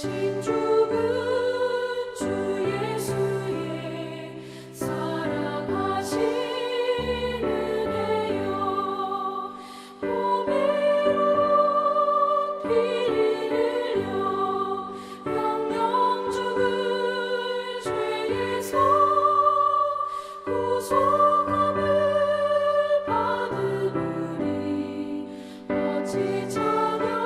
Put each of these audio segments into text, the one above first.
대신 죽은 주 예수의 사랑하신 은혜요 보배로운 피를 흘려 영영 죽은 죄에서 구속함을 받은 우리 어찌 찬양하날까.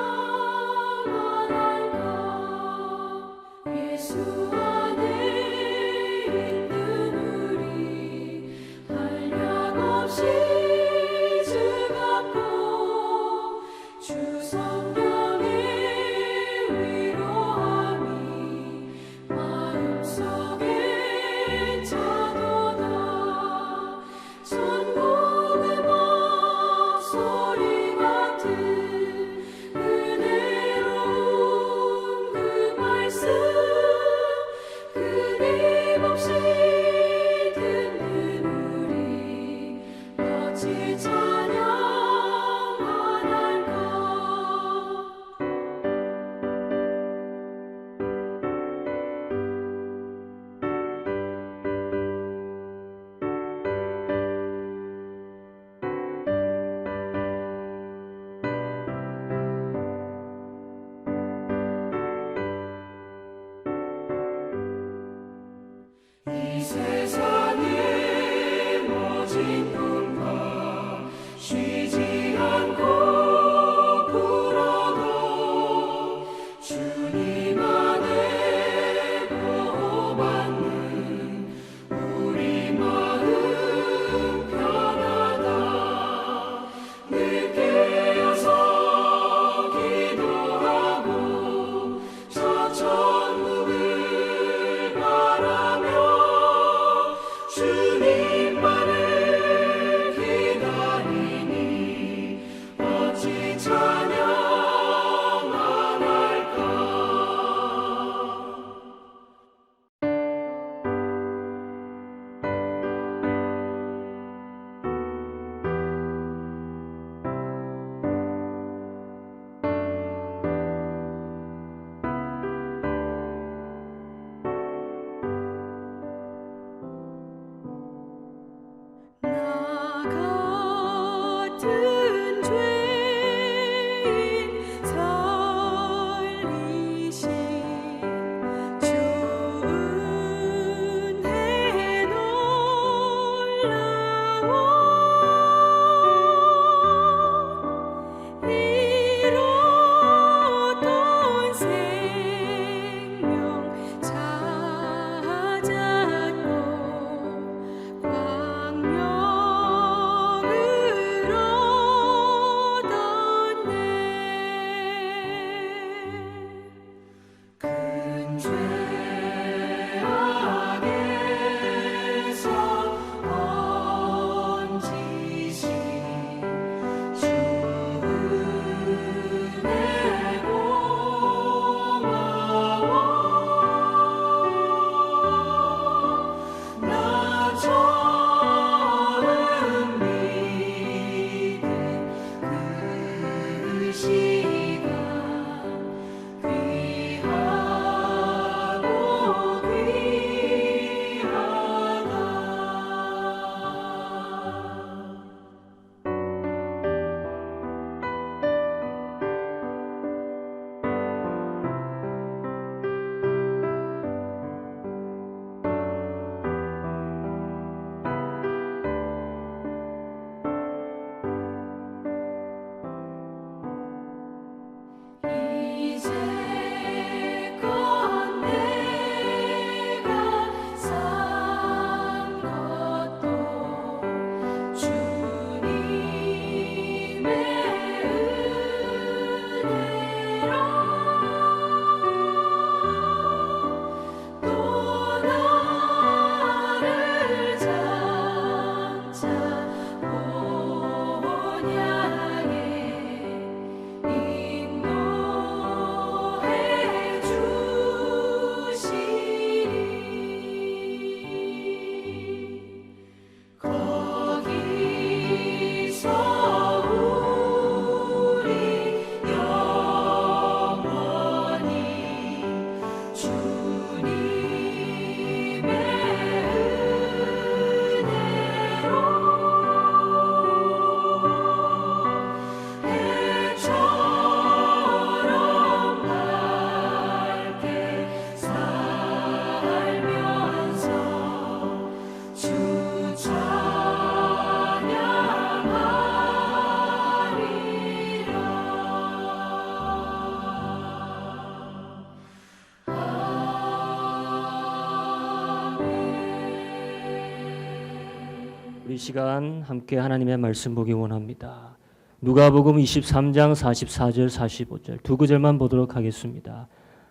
이 시간 함께 하나님의 말씀 보기 원합니다. 누가복음 23장 44절 45절 두 구절만 보도록 하겠습니다.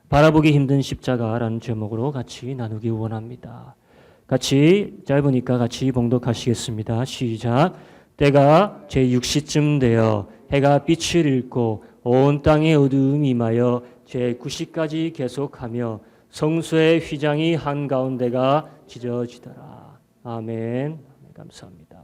바라보기 힘든 십자가라는 제목으로 같이 나누기 원합니다. 같이 짧으니까 같이 봉독하시겠습니다. 시작. 때가 제6시쯤 되어 해가 빛을 잃고 온 땅에 어두움이 임하여 제9시까지 계속하며 성소의 휘장이 한가운데가 찢어지더라. 아멘. 감사합니다.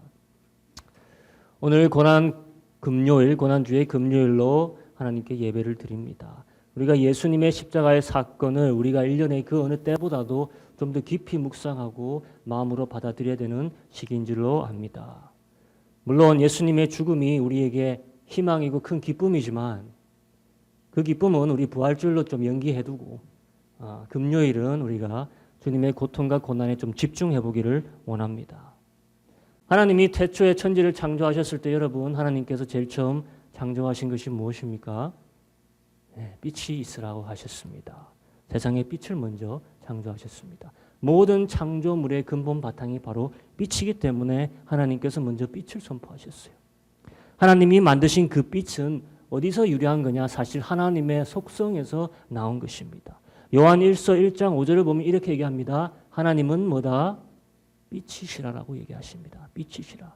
오늘 고난주의 금요일로 하나님께 예배를 드립니다. 우리가 예수님의 십자가의 사건을 우리가 1년의 그 어느 때보다도 좀 더 깊이 묵상하고 마음으로 받아들여야 되는 시기인 줄로 압니다. 물론 예수님의 죽음이 우리에게 희망이고 큰 기쁨이지만 그 기쁨은 우리 부활절로 좀 연기해두고 금요일은 우리가 주님의 고통과 고난에 좀 집중해 보기를 원합니다. 하나님이 태초에 천지를 창조하셨을 때 여러분 하나님께서 제일 처음 창조하신 것이 무엇입니까? 빛이 있으라고 하셨습니다. 세상에 빛을 먼저 창조하셨습니다. 모든 창조물의 근본 바탕이 바로 빛이기 때문에 하나님께서 먼저 빛을 선포하셨어요. 하나님이 만드신 그 빛은 어디서 유래한 거냐? 사실 하나님의 속성에서 나온 것입니다. 요한 1서 1장 5절을 보면 이렇게 얘기합니다. 하나님은 뭐다? 빛이시라라고 얘기하십니다. 빛이시라.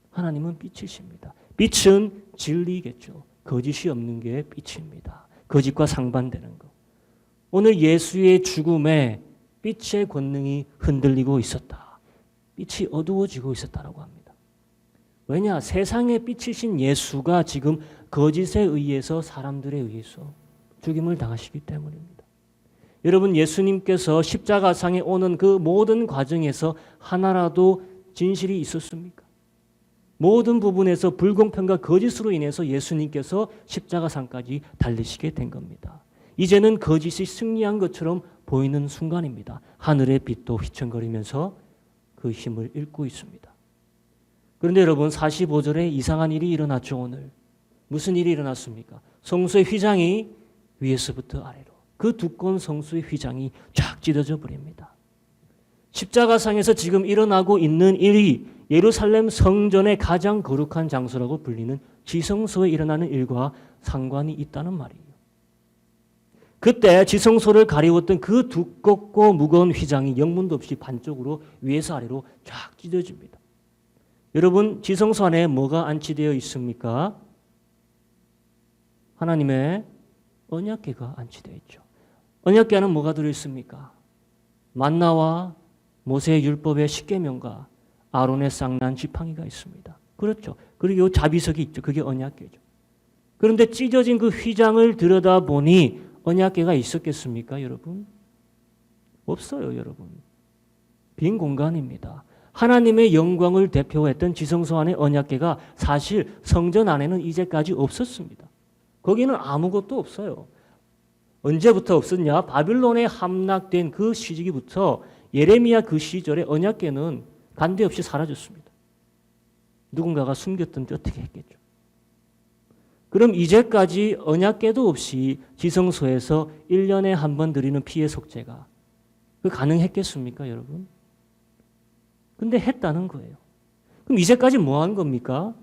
하나님은 빛이십니다. 빛은 진리겠죠. 거짓이 없는 게 빛입니다. 거짓과 상반되는 것. 오늘 예수의 죽음에 빛의 권능이 흔들리고 있었다. 빛이 어두워지고 있었다라고 합니다. 왜냐? 세상의 빛이신 예수가 지금 거짓에 의해서 사람들에 의해서 죽임을 당하시기 때문입니다. 여러분 예수님께서 십자가상에 오는 그 모든 과정에서 하나라도 진실이 있었습니까? 모든 부분에서 불공평과 거짓으로 인해서 예수님께서 십자가상까지 달리시게 된 겁니다. 이제는 거짓이 승리한 것처럼 보이는 순간입니다. 하늘의 빛도 휘청거리면서 그 힘을 잃고 있습니다. 그런데 여러분 45절에 이상한 일이 일어났죠. 오늘. 무슨 일이 일어났습니까? 성소의 휘장이 위에서부터 아래로 그 두꺼운 성소의 휘장이 쫙 찢어져 버립니다. 십자가상에서 지금 일어나고 있는 일이 예루살렘 성전의 가장 거룩한 장소라고 불리는 지성소에 일어나는 일과 상관이 있다는 말이에요. 그때 지성소를 가리웠던 그 두껍고 무거운 휘장이 영문도 없이 반쪽으로 위에서 아래로 쫙 찢어집니다. 여러분 지성소 안에 뭐가 안치되어 있습니까? 하나님의 언약궤가 안치되어 있죠. 언약궤는 뭐가 들어있습니까? 만나와 모세의 율법의 십계명과 아론의 쌍난 지팡이가 있습니다. 그렇죠. 그리고 자비석이 있죠. 그게 언약궤죠. 그런데 찢어진 그 휘장을 들여다보니 언약궤가 있었겠습니까, 여러분? 없어요, 여러분. 빈 공간입니다. 하나님의 영광을 대표했던 지성소 안의 언약궤가 사실 성전 안에는 이제까지 없었습니다. 거기는 아무것도 없어요. 언제부터 없었냐? 바빌론에 함락된 그 시기부터 예레미야 그 시절에 언약궤는 간데없이 사라졌습니다. 누군가가 숨겼든지 어떻게 했겠죠. 그럼 이제까지 언약궤도 없이 지성소에서 1년에 한 번 드리는 피의 속죄가 가능했겠습니까, 여러분? 근데 했다는 거예요. 그럼 이제까지 뭐 한 겁니까?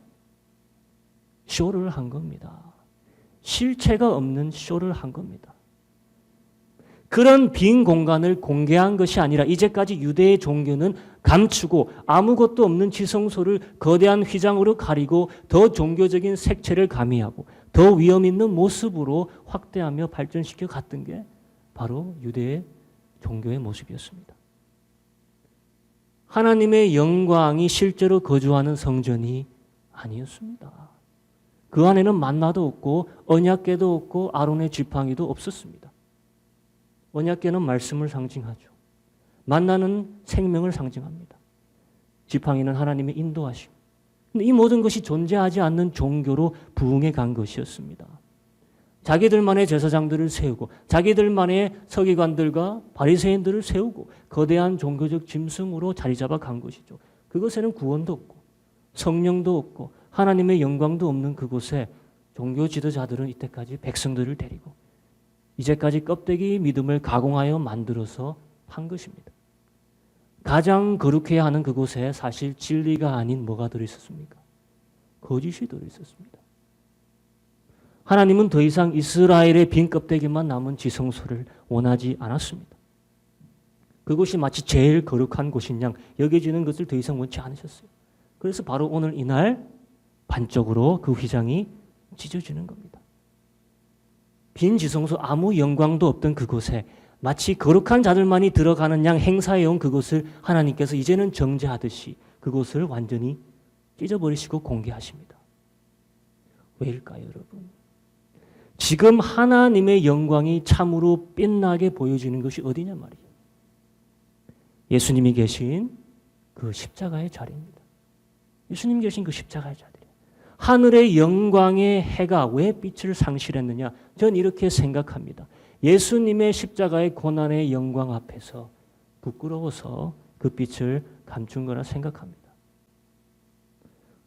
쇼를 한 겁니다. 실체가 없는 쇼를 한 겁니다. 그런 빈 공간을 공개한 것이 아니라 이제까지 유대의 종교는 감추고 아무것도 없는 지성소를 거대한 휘장으로 가리고 더 종교적인 색채를 가미하고 더 위험 있는 모습으로 확대하며 발전시켜 갔던 게 바로 유대의 종교의 모습이었습니다. 하나님의 영광이 실제로 거주하는 성전이 아니었습니다. 그 안에는 만나도 없고 언약궤도 없고 아론의 지팡이도 없었습니다. 언약궤는 말씀을 상징하죠. 만나는 생명을 상징합니다. 지팡이는 하나님의 인도하심. 근데 이 모든 것이 존재하지 않는 종교로 부흥해 간 것이었습니다. 자기들만의 제사장들을 세우고 자기들만의 서기관들과 바리새인들을 세우고 거대한 종교적 짐승으로 자리 잡아 간 것이죠. 그것에는 구원도 없고 성령도 없고 하나님의 영광도 없는 그곳에 종교 지도자들은 이때까지 백성들을 데리고 이제까지 껍데기 믿음을 가공하여 만들어서 한 것입니다. 가장 거룩해야 하는 그곳에 사실 진리가 아닌 뭐가 들어있었습니까? 거짓이 들어있었습니다. 하나님은 더 이상 이스라엘의 빈 껍데기만 남은 지성소를 원하지 않았습니다. 그곳이 마치 제일 거룩한 곳인 양 여겨지는 것을 더 이상 원치 않으셨어요. 그래서 바로 오늘 이날 반쪽으로 그 휘장이 찢어지는 겁니다. 빈 지성소 아무 영광도 없던 그곳에 마치 거룩한 자들만이 들어가는 양 행사해온 그곳을 하나님께서 이제는 정죄하듯이 그곳을 완전히 찢어버리시고 공개하십니다. 왜일까요, 여러분? 지금 하나님의 영광이 참으로 빛나게 보여지는 것이 어디냐 말이에요. 예수님이 계신 그 십자가의 자리입니다. 예수님 계신 그 십자가의 자리예요. 하늘의 영광의 해가 왜 빛을 상실했느냐? 전 이렇게 생각합니다. 예수님의 십자가의 고난의 영광 앞에서 부끄러워서 그 빛을 감춘 거라 생각합니다.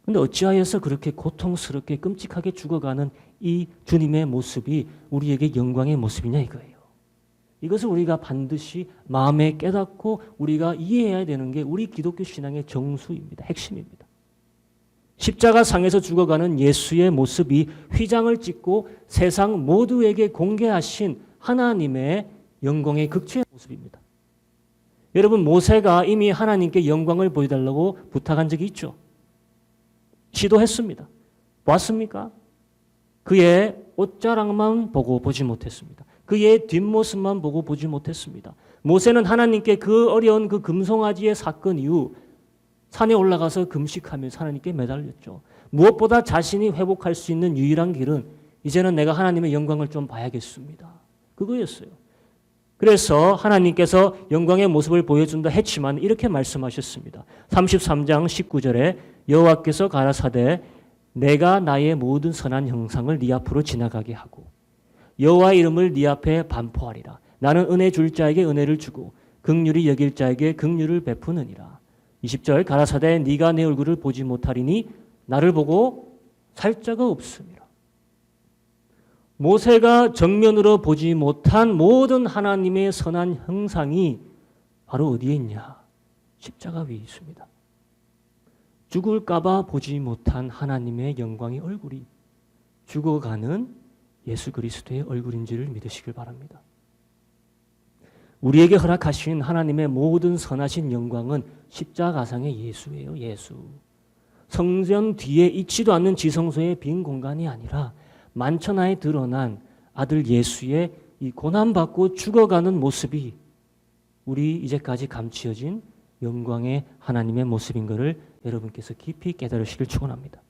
그런데 어찌하여서 그렇게 고통스럽게 끔찍하게 죽어가는 이 주님의 모습이 우리에게 영광의 모습이냐 이거예요. 이것을 우리가 반드시 마음에 깨닫고 우리가 이해해야 되는 게 우리 기독교 신앙의 정수입니다. 핵심입니다. 십자가 상에서 죽어가는 예수의 모습이 휘장을 찢고 세상 모두에게 공개하신 하나님의 영광의 극치의 모습입니다. 여러분, 모세가 이미 하나님께 영광을 보여달라고 부탁한 적이 있죠. 시도했습니다. 봤습니까? 그의 옷자락만 보고 보지 못했습니다. 그의 뒷모습만 보고 보지 못했습니다. 모세는 하나님께 그 어려운 그 금송아지의 사건 이후 산에 올라가서 금식하면서 하나님께 매달렸죠. 무엇보다 자신이 회복할 수 있는 유일한 길은 이제는 내가 하나님의 영광을 좀 봐야겠습니다. 그거였어요. 그래서 하나님께서 영광의 모습을 보여준다 했지만 이렇게 말씀하셨습니다. 33장 19절에 여호와께서 가라사대 내가 나의 모든 선한 형상을 네 앞으로 지나가게 하고 여호와의 이름을 네 앞에 반포하리라. 나는 은혜 줄 자에게 은혜를 주고 긍휼히 여길 자에게 긍휼을 베푸느니라. 20절 가라사대 네가 내 얼굴을 보지 못하리니 나를 보고 살 자가 없음이라. 모세가 정면으로 보지 못한 모든 하나님의 선한 형상이 바로 어디에 있냐? 십자가 위에 있습니다. 죽을까 봐 보지 못한 하나님의 영광의 얼굴이 죽어가는 예수 그리스도의 얼굴인지를 믿으시길 바랍니다. 우리에게 허락하신 하나님의 모든 선하신 영광은 십자가상의 예수예요. 예수. 성전 뒤에 있지도 않는 지성소의 빈 공간이 아니라 만천하에 드러난 아들 예수의 이 고난받고 죽어가는 모습이 우리 이제까지 감추어진 영광의 하나님의 모습인 것을 여러분께서 깊이 깨달으시길 축원합니다.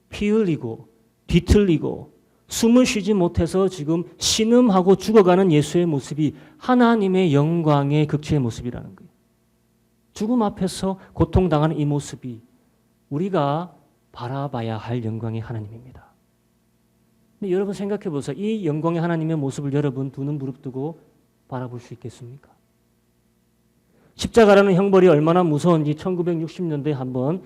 피 흘리고 뒤틀리고 숨을 쉬지 못해서 지금 신음하고 죽어가는 예수의 모습이 하나님의 영광의 극치의 모습이라는 거예요. 죽음 앞에서 고통당하는 이 모습이 우리가 바라봐야 할 영광의 하나님입니다. 근데 여러분 생각해 보세요. 이 영광의 하나님의 모습을 여러분 두 눈 부릅뜨고 바라볼 수 있겠습니까? 십자가라는 형벌이 얼마나 무서운지 1960년대에 한번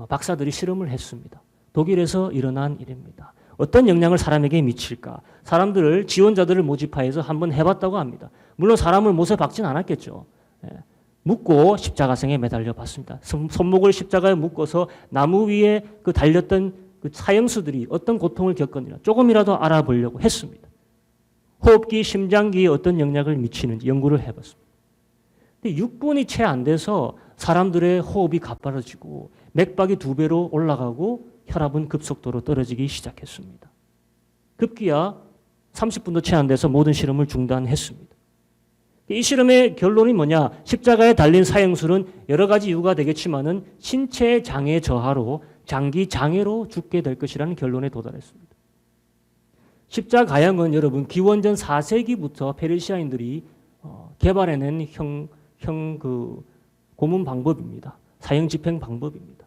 박사들이 실험을 했습니다. 독일에서 일어난 일입니다. 어떤 영향을 사람에게 미칠까? 사람들을 지원자들을 모집하여서 한번 해봤다고 합니다. 물론 사람을 못에 박진 않았겠죠. 묶고 십자가상에 매달려 봤습니다. 손목을 십자가에 묶어서 나무 위에 그 달렸던 그 사형수들이 어떤 고통을 겪었느냐 조금이라도 알아보려고 했습니다. 호흡기, 심장기에 어떤 영향을 미치는지 연구를 해봤습니다. 근데 6분이 채 안 돼서 사람들의 호흡이 가빠라지고 맥박이 2배로 올라가고 혈압은 급속도로 떨어지기 시작했습니다. 급기야 30분도 채 안 돼서 모든 실험을 중단했습니다. 이 실험의 결론이 뭐냐? 십자가에 달린 사형술은 여러 가지 이유가 되겠지만은 신체 장애 저하로 장기 장애로 죽게 될 것이라는 결론에 도달했습니다. 십자가형은 여러분 기원전 4세기부터 페르시아인들이 개발해낸 그 고문 방법입니다. 사형 집행 방법입니다.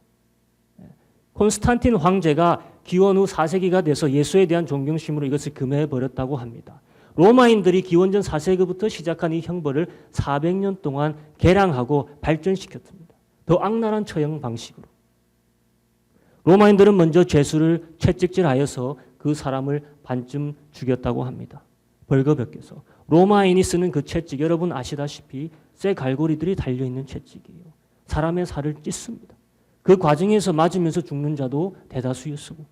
콘스탄틴 황제가 기원 후 4세기가 돼서 예수에 대한 존경심으로 이것을 금해버렸다고 합니다. 로마인들이 기원전 4세기부터 시작한 이 형벌을 400년 동안 개량하고 발전시켰습니다. 더 악랄한 처형 방식으로. 로마인들은 먼저 죄수를 채찍질하여서 그 사람을 반쯤 죽였다고 합니다. 벌거벗겨서. 로마인이 쓰는 그 채찍, 여러분 아시다시피 쇠 갈고리들이 달려있는 채찍이에요. 사람의 살을 찢습니다. 그 과정에서 맞으면서 죽는 자도 대다수였고,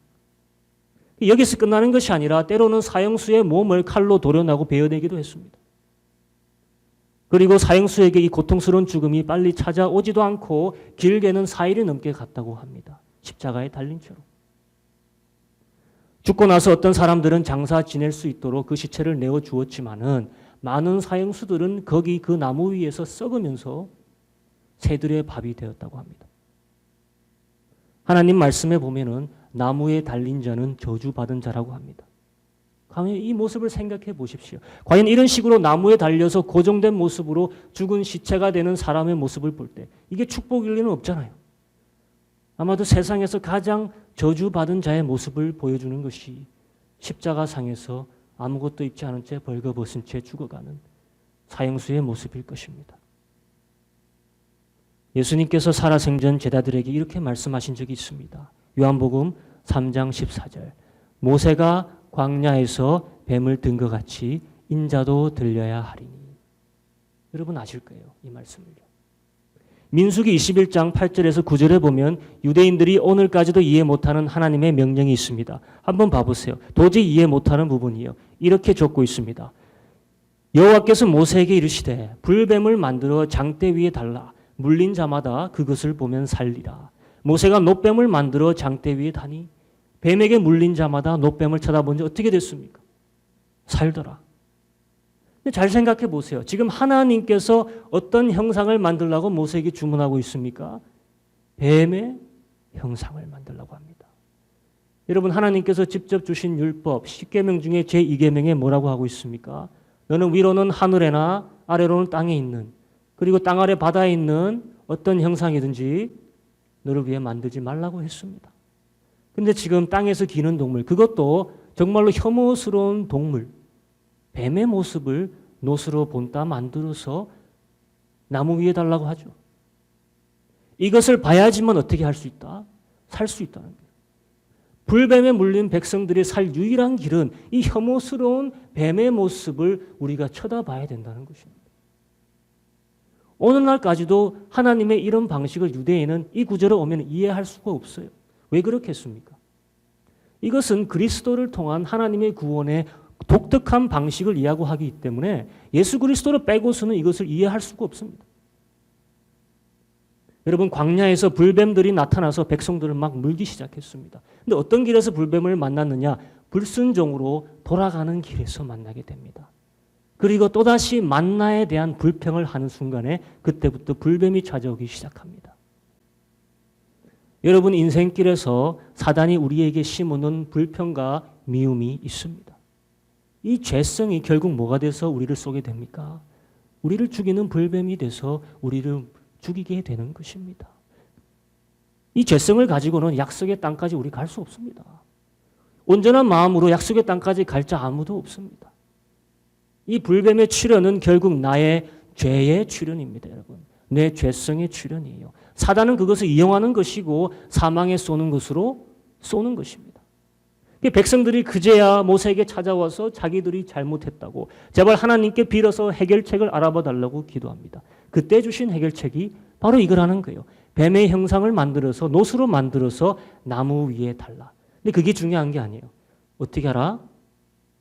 여기서 끝나는 것이 아니라 때로는 사형수의 몸을 칼로 도려내고 베어내기도 했습니다. 그리고 사형수에게 이 고통스러운 죽음이 빨리 찾아오지도 않고 길게는 4일이 넘게 갔다고 합니다. 십자가에 달린 채로. 죽고 나서 어떤 사람들은 장사 지낼 수 있도록 그 시체를 내어주었지만은 많은 사형수들은 거기 그 나무 위에서 썩으면서 새들의 밥이 되었다고 합니다. 하나님 말씀에 보면은 나무에 달린 자는 저주받은 자라고 합니다. 과연 이 모습을 생각해 보십시오. 과연 이런 식으로 나무에 달려서 고정된 모습으로 죽은 시체가 되는 사람의 모습을 볼 때 이게 축복일 리는 없잖아요. 아마도 세상에서 가장 저주받은 자의 모습을 보여주는 것이 십자가상에서 아무것도 입지 않은 채 벌거벗은 채 죽어가는 사형수의 모습일 것입니다. 예수님께서 살아생전 제자들에게 이렇게 말씀하신 적이 있습니다. 요한복음 3장 14절. 모세가 광야에서 뱀을 든 것 같이 인자도 들려야 하리니. 여러분 아실 거예요. 이 말씀을요. 민수기 21장 8절에서 9절에 보면 유대인들이 오늘까지도 이해 못하는 하나님의 명령이 있습니다. 한번 봐보세요. 도저히 이해 못하는 부분이에요. 이렇게 적고 있습니다. 여호와께서 모세에게 이르시되 불뱀을 만들어 장대 위에 달라 물린 자마다 그것을 보면 살리라. 모세가 놋뱀을 만들어 장대 위에 다니 뱀에게 물린 자마다 놋뱀을 쳐다본 지 어떻게 됐습니까? 살더라. 근데 잘 생각해 보세요. 지금 하나님께서 어떤 형상을 만들라고 모세에게 주문하고 있습니까? 뱀의 형상을 만들라고 합니다. 여러분 하나님께서 직접 주신 율법 10계명 중에 제2계명에 뭐라고 하고 있습니까? 너는 위로는 하늘에나 아래로는 땅에 있는 그리고 땅 아래 바다에 있는 어떤 형상이든지 너를 위해 만들지 말라고 했습니다. 근데 지금 땅에서 기는 동물, 그것도 정말로 혐오스러운 동물, 뱀의 모습을 놋으로 본따 만들어서 나무 위에 달라고 하죠. 이것을 봐야지만 어떻게 할 수 있다? 살 수 있다는 거예요. 불뱀에 물린 백성들이 살 유일한 길은 이 혐오스러운 뱀의 모습을 우리가 쳐다봐야 된다는 것입니다. 오늘날까지도 하나님의 이런 방식을 유대인은 이 구절에 오면 이해할 수가 없어요. 왜 그렇겠습니까? 이것은 그리스도를 통한 하나님의 구원의 독특한 방식을 이야기하기 때문에 예수 그리스도를 빼고서는 이것을 이해할 수가 없습니다. 여러분 광야에서 불뱀들이 나타나서 백성들을 막 물기 시작했습니다. 근데 어떤 길에서 불뱀을 만났느냐? 불순종으로 돌아가는 길에서 만나게 됩니다. 그리고 또다시 만나에 대한 불평을 하는 순간에 그때부터 불뱀이 찾아오기 시작합니다. 여러분 인생길에서 사단이 우리에게 심어놓은 불평과 미움이 있습니다. 이 죄성이 결국 뭐가 돼서 우리를 쏘게 됩니까? 우리를 죽이는 불뱀이 돼서 우리를 죽이게 되는 것입니다. 이 죄성을 가지고는 약속의 땅까지 우리 갈 수 없습니다. 온전한 마음으로 약속의 땅까지 갈 자 아무도 없습니다. 이 불뱀의 출현은 결국 나의 죄의 출현입니다, 여러분. 내 죄성의 출현이에요. 사단은 그것을 이용하는 것이고 사망에 쏘는 것으로 쏘는 것입니다. 백성들이 그제야 모세에게 찾아와서 자기들이 잘못했다고 제발 하나님께 빌어서 해결책을 알아봐 달라고 기도합니다. 그때 주신 해결책이 바로 이거라는 거예요. 뱀의 형상을 만들어서 놋으로 만들어서 나무 위에 달라. 근데 그게 중요한 게 아니에요. 어떻게 알아?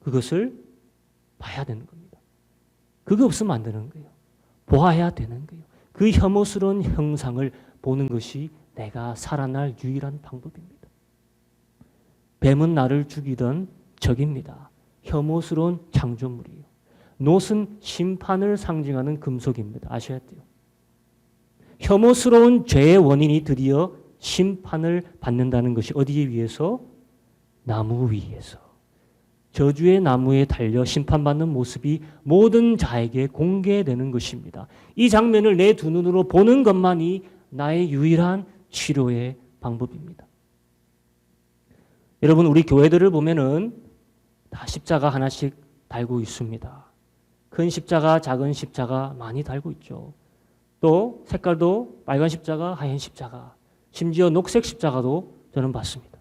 그것을 봐야 되는 겁니다. 그거 없으면 안 되는 거예요. 보아야 되는 거예요. 그 혐오스러운 형상을 보는 것이 내가 살아날 유일한 방법입니다. 뱀은 나를 죽이던 적입니다. 혐오스러운 창조물이에요. 놋은 심판을 상징하는 금속입니다. 아셔야 돼요. 혐오스러운 죄의 원인이 드디어 심판을 받는다는 것이 어디에 위해서? 나무 위에서. 저주의 나무에 달려 심판받는 모습이 모든 자에게 공개되는 것입니다. 이 장면을 내 두 눈으로 보는 것만이 나의 유일한 치료의 방법입니다. 여러분 우리 교회들을 보면은 다 십자가 하나씩 달고 있습니다. 큰 십자가, 작은 십자가 많이 달고 있죠. 또 색깔도 빨간 십자가, 하얀 십자가, 심지어 녹색 십자가도 저는 봤습니다.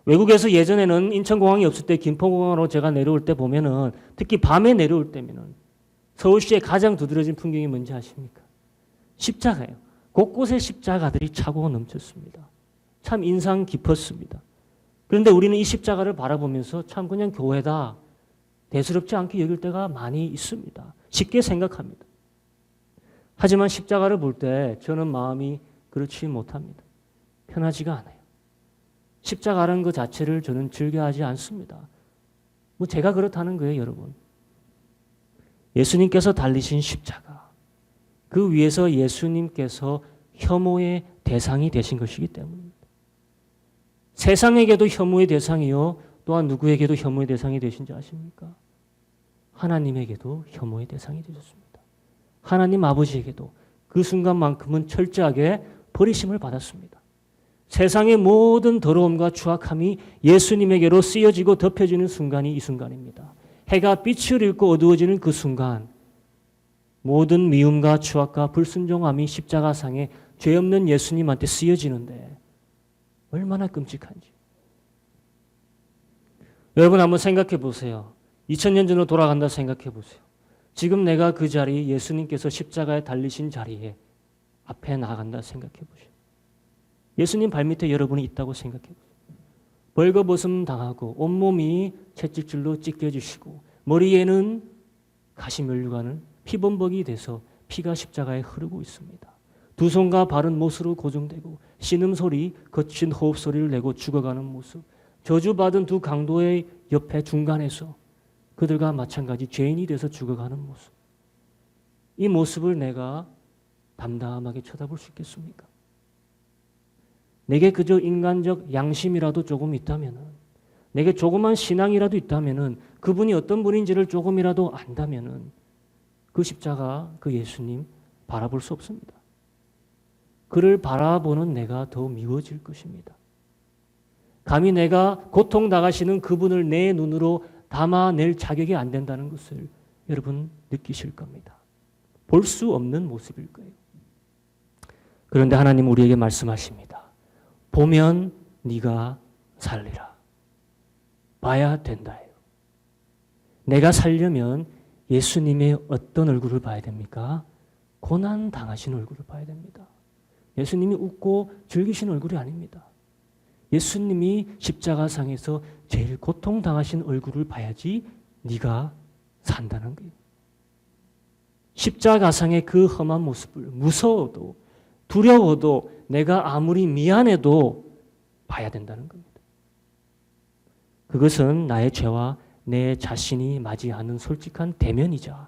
외국에서 예전에는 인천공항이 없을 때 김포공항으로 제가 내려올 때 보면은 특히 밤에 내려올 때면은 서울시의 가장 두드러진 풍경이 뭔지 아십니까? 십자가예요. 곳곳에 십자가들이 차고 넘쳤습니다. 참 인상 깊었습니다. 그런데 우리는 이 십자가를 바라보면서 참 그냥 교회다, 대수롭지 않게 여길 때가 많이 있습니다. 쉽게 생각합니다. 하지만 십자가를 볼 때 저는 마음이 그렇지 못합니다. 편하지가 않아요. 십자가라는 것 자체를 저는 즐겨하지 않습니다. 뭐 제가 그렇다는 거예요, 여러분. 예수님께서 달리신 십자가, 그 위에서 예수님께서 혐오의 대상이 되신 것이기 때문입니다. 세상에게도 혐오의 대상이요, 또한 누구에게도 혐오의 대상이 되신지 아십니까? 하나님에게도 혐오의 대상이 되셨습니다. 하나님 아버지에게도 그 순간만큼은 철저하게 버리심을 받았습니다. 세상의 모든 더러움과 추악함이 예수님에게로 쓰여지고 덮여지는 순간이 이 순간입니다. 해가 빛을 잃고 어두워지는 그 순간, 모든 미움과 추악과 불순종함이 십자가상에 죄 없는 예수님한테 쓰여지는데 얼마나 끔찍한지. 여러분 한번 생각해 보세요. 2000년 전으로 돌아간다 생각해 보세요. 지금 내가 그 자리, 예수님께서 십자가에 달리신 자리에 앞에 나간다 생각해 보세요. 예수님 발밑에 여러분이 있다고 생각해 보세요. 벌거벗음 당하고 온몸이 채찍줄로 찢겨지시고 머리에는 가시면류관을 피범벅이 돼서 피가 십자가에 흐르고 있습니다. 두 손과 발은 못으로 고정되고 신음소리, 거친 호흡소리를 내고 죽어가는 모습, 저주받은 두 강도의 옆에 중간에서 그들과 마찬가지 죄인이 돼서 죽어가는 모습, 이 모습을 내가 담담하게 쳐다볼 수 있겠습니까? 내게 그저 인간적 양심이라도 조금 있다면은, 내게 조그만 신앙이라도 있다면은, 그분이 어떤 분인지를 조금이라도 안다면은 그 십자가, 그 예수님 바라볼 수 없습니다. 그를 바라보는 내가 더 미워질 것입니다. 감히 내가 고통 당하시는 그분을 내 눈으로 담아낼 자격이 안 된다는 것을 여러분 느끼실 겁니다. 볼 수 없는 모습일 거예요. 그런데 하나님 우리에게 말씀하십니다. 보면 네가 살리라. 봐야 된다예요. 내가 살려면 예수님의 어떤 얼굴을 봐야 됩니까? 고난 당하신 얼굴을 봐야 됩니다. 예수님이 웃고 즐기신 얼굴이 아닙니다. 예수님이 십자가상에서 제일 고통 당하신 얼굴을 봐야지 네가 산다는 거예요. 십자가상의 그 험한 모습을 무서워도 두려워도 내가 아무리 미안해도 봐야 된다는 겁니다. 그것은 나의 죄와 내 자신이 맞이하는 솔직한 대면이자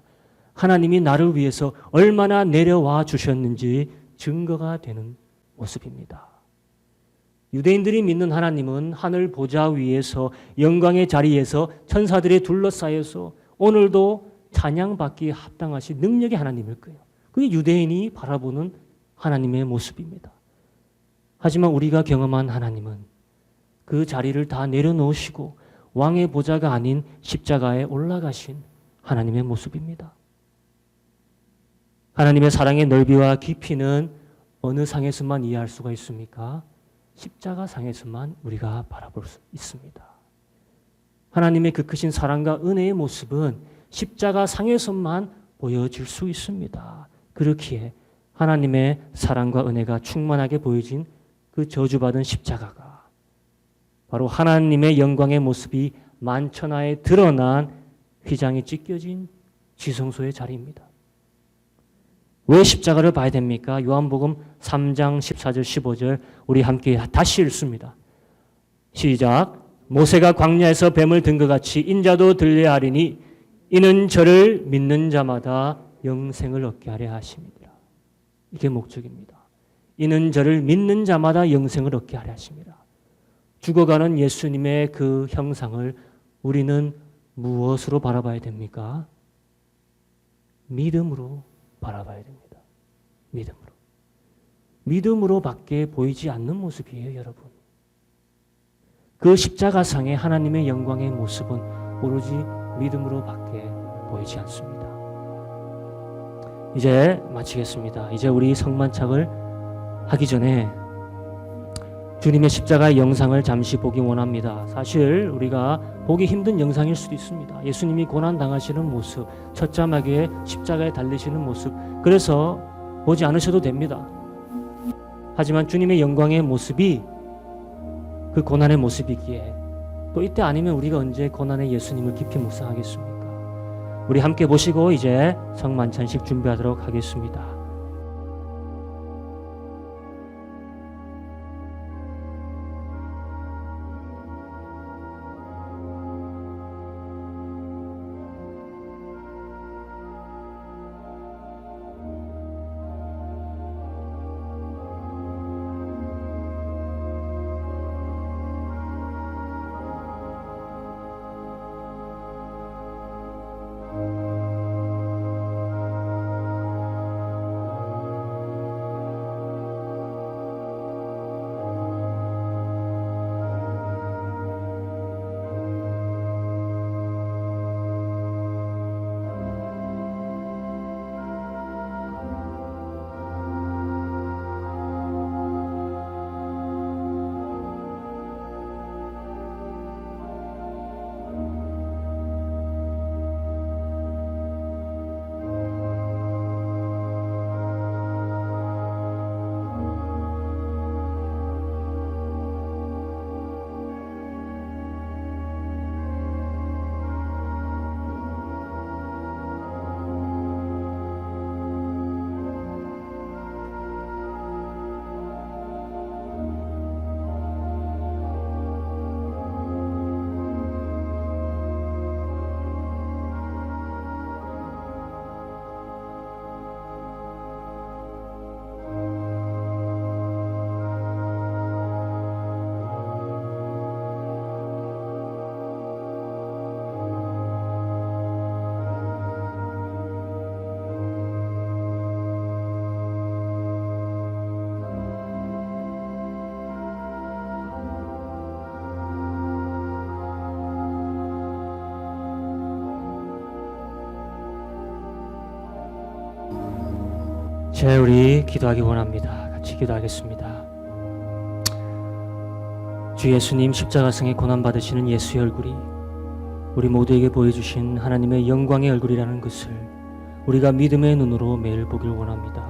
하나님이 나를 위해서 얼마나 내려와 주셨는지 증거가 되는 모습입니다. 유대인들이 믿는 하나님은 하늘 보좌 위에서 영광의 자리에서 천사들에 둘러싸여서 오늘도 찬양받기에 합당하신 능력의 하나님일 거예요. 그게 유대인이 바라보는 하나님의 모습입니다. 하지만 우리가 경험한 하나님은 그 자리를 다 내려놓으시고 왕의 보좌가 아닌 십자가에 올라가신 하나님의 모습입니다. 하나님의 사랑의 넓이와 깊이는 어느 상에서만 이해할 수가 있습니까? 십자가 상에서만 우리가 바라볼 수 있습니다. 하나님의 그 크신 사랑과 은혜의 모습은 십자가 상에서만 보여질 수 있습니다. 그렇기에 하나님의 사랑과 은혜가 충만하게 보여진 그 저주받은 십자가가 바로 하나님의 영광의 모습이 만천하에 드러난 휘장이 찢겨진 지성소의 자리입니다. 왜 십자가를 봐야 됩니까? 요한복음 3장 14절 15절 우리 함께 다시 읽습니다. 시작. 모세가 광야에서 뱀을 든 것 같이 인자도 들려야 하리니 이는 저를 믿는 자마다 영생을 얻게 하려 하심이니라. 이게 목적입니다. 이는 저를 믿는 자마다 영생을 얻게 하려 하심이라. 죽어가는 예수님의 그 형상을 우리는 무엇으로 바라봐야 됩니까? 믿음으로 바라봐야 됩니다. 믿음으로. 믿음으로밖에 보이지 않는 모습이에요, 여러분. 그 십자가상의 하나님의 영광의 모습은 오로지 믿음으로밖에 보이지 않습니다. 이제 마치겠습니다. 이제 우리 성만찬을 하기 전에 주님의 십자가의 영상을 잠시 보기 원합니다. 사실 우리가 보기 힘든 영상일 수도 있습니다. 예수님이 고난 당하시는 모습, 처참하게 십자가에 달리시는 모습, 그래서 보지 않으셔도 됩니다. 하지만 주님의 영광의 모습이 그 고난의 모습이기에 또 이때 아니면 우리가 언제 고난의 예수님을 깊이 묵상하겠습니까? 우리 함께 보시고 이제 성만찬식 준비하도록 하겠습니다. 제 우리 기도하기 원합니다. 같이 기도하겠습니다. 주 예수님 십자가상에 고난받으시는 예수의 얼굴이 우리 모두에게 보여주신 하나님의 영광의 얼굴이라는 것을 우리가 믿음의 눈으로 매일 보길 원합니다.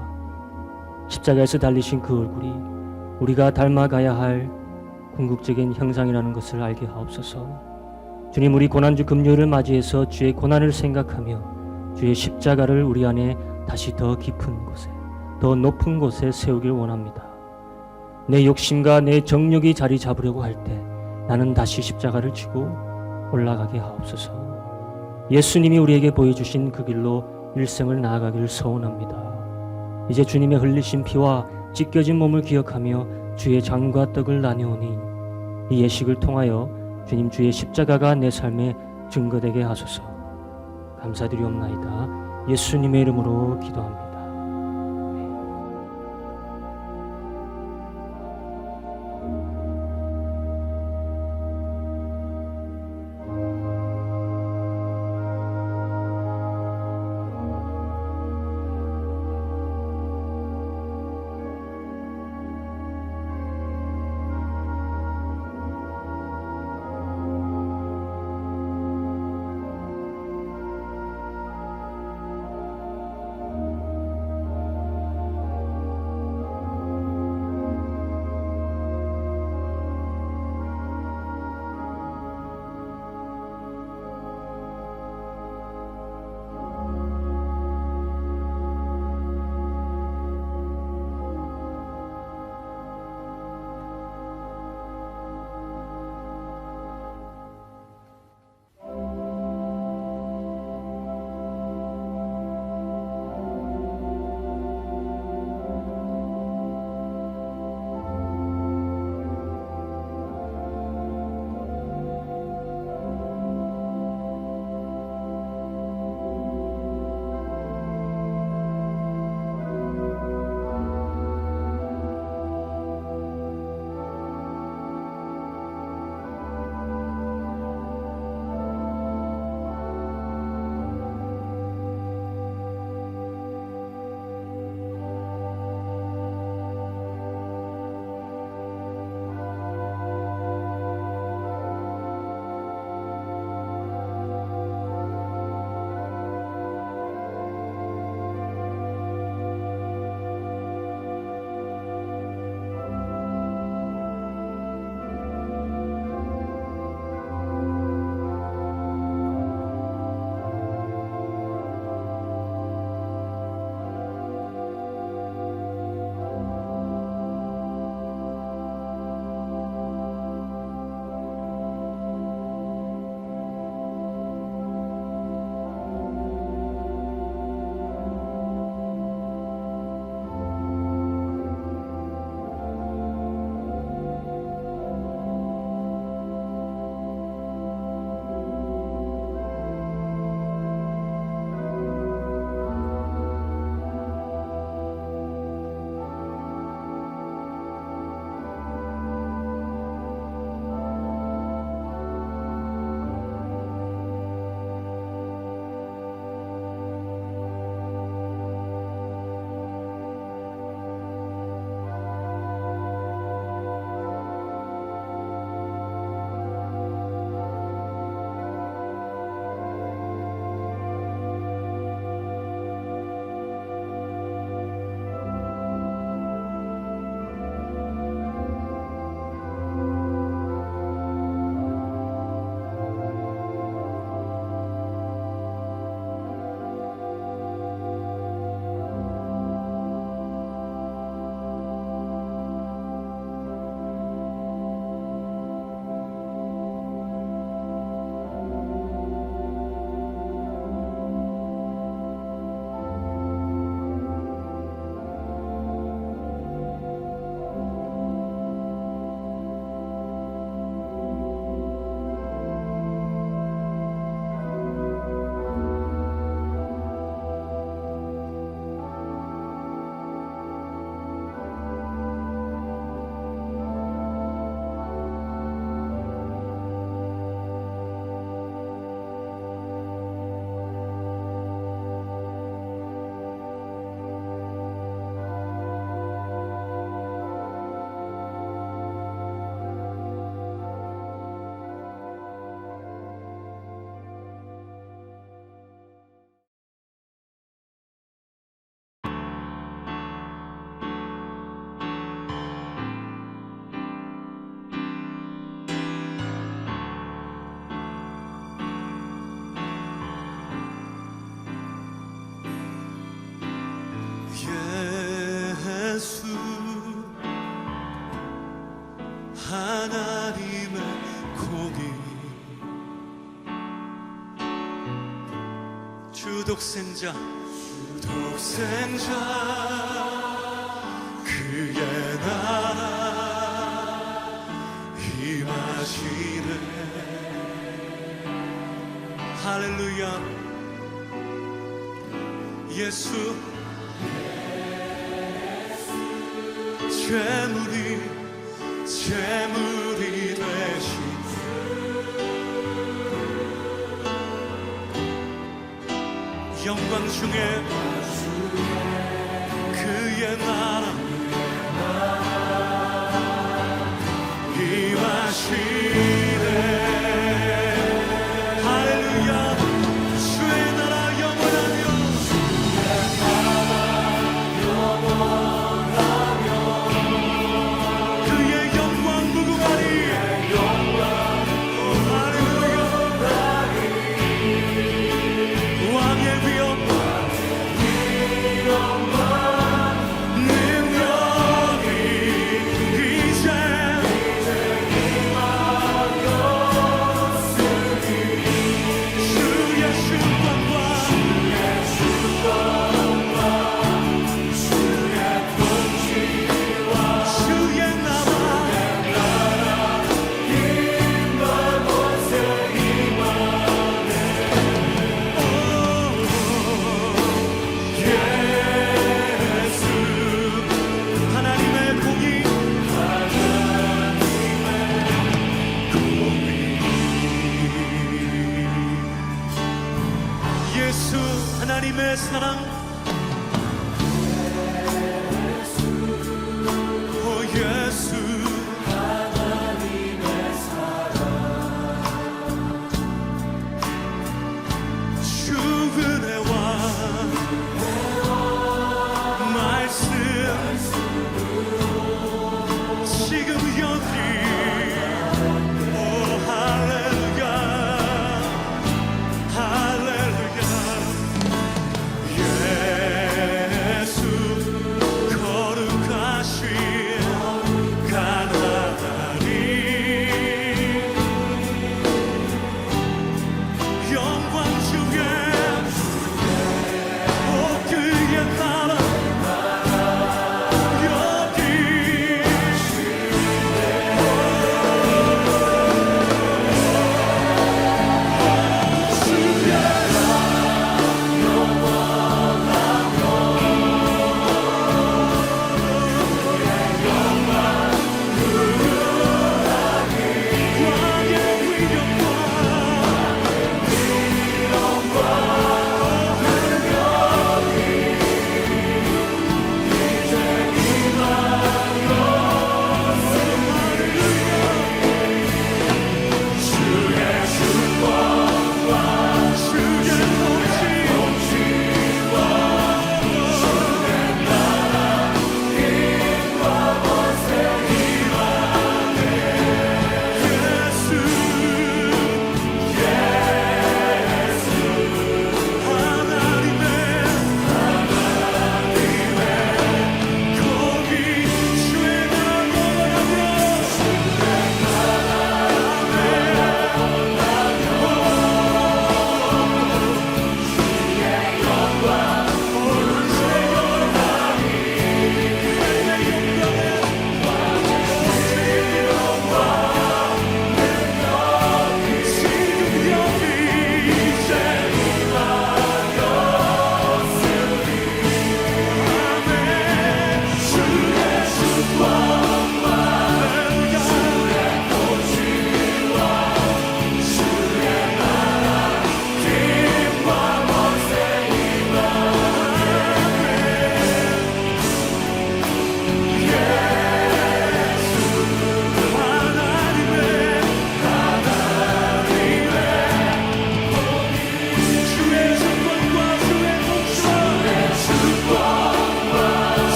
십자가에서 달리신 그 얼굴이 우리가 닮아가야 할 궁극적인 형상이라는 것을 알게 하옵소서. 주님, 우리 고난주 금요일을 맞이해서 주의 고난을 생각하며 주의 십자가를 우리 안에 다시 더 깊은 곳에, 더 높은 곳에 세우길 원합니다. 내 욕심과 내 정욕이 자리 잡으려고 할 때 나는 다시 십자가를 지고 올라가게 하옵소서. 예수님이 우리에게 보여주신 그 길로 일생을 나아가기를 소원합니다. 이제 주님의 흘리신 피와 찢겨진 몸을 기억하며 주의 잔과 떡을 나누오니 이 예식을 통하여 주님 주의 십자가가 내 삶에 증거되게 하소서. 감사드리옵나이다. 예수님의 이름으로 기도합니다. 독생자 그의 나라 임하시네. 할렐루야. 예수 재물이 되신 영광 중에 그의 나라 임하시네. 할렐루야. 주의 나라 영원하며 그의 영광 무궁하리. 할렐루야. 왕의 위엄 능력이 이제 주의 심판과 주의 나라 예수 하나님의 공의 예수 하나님의 사랑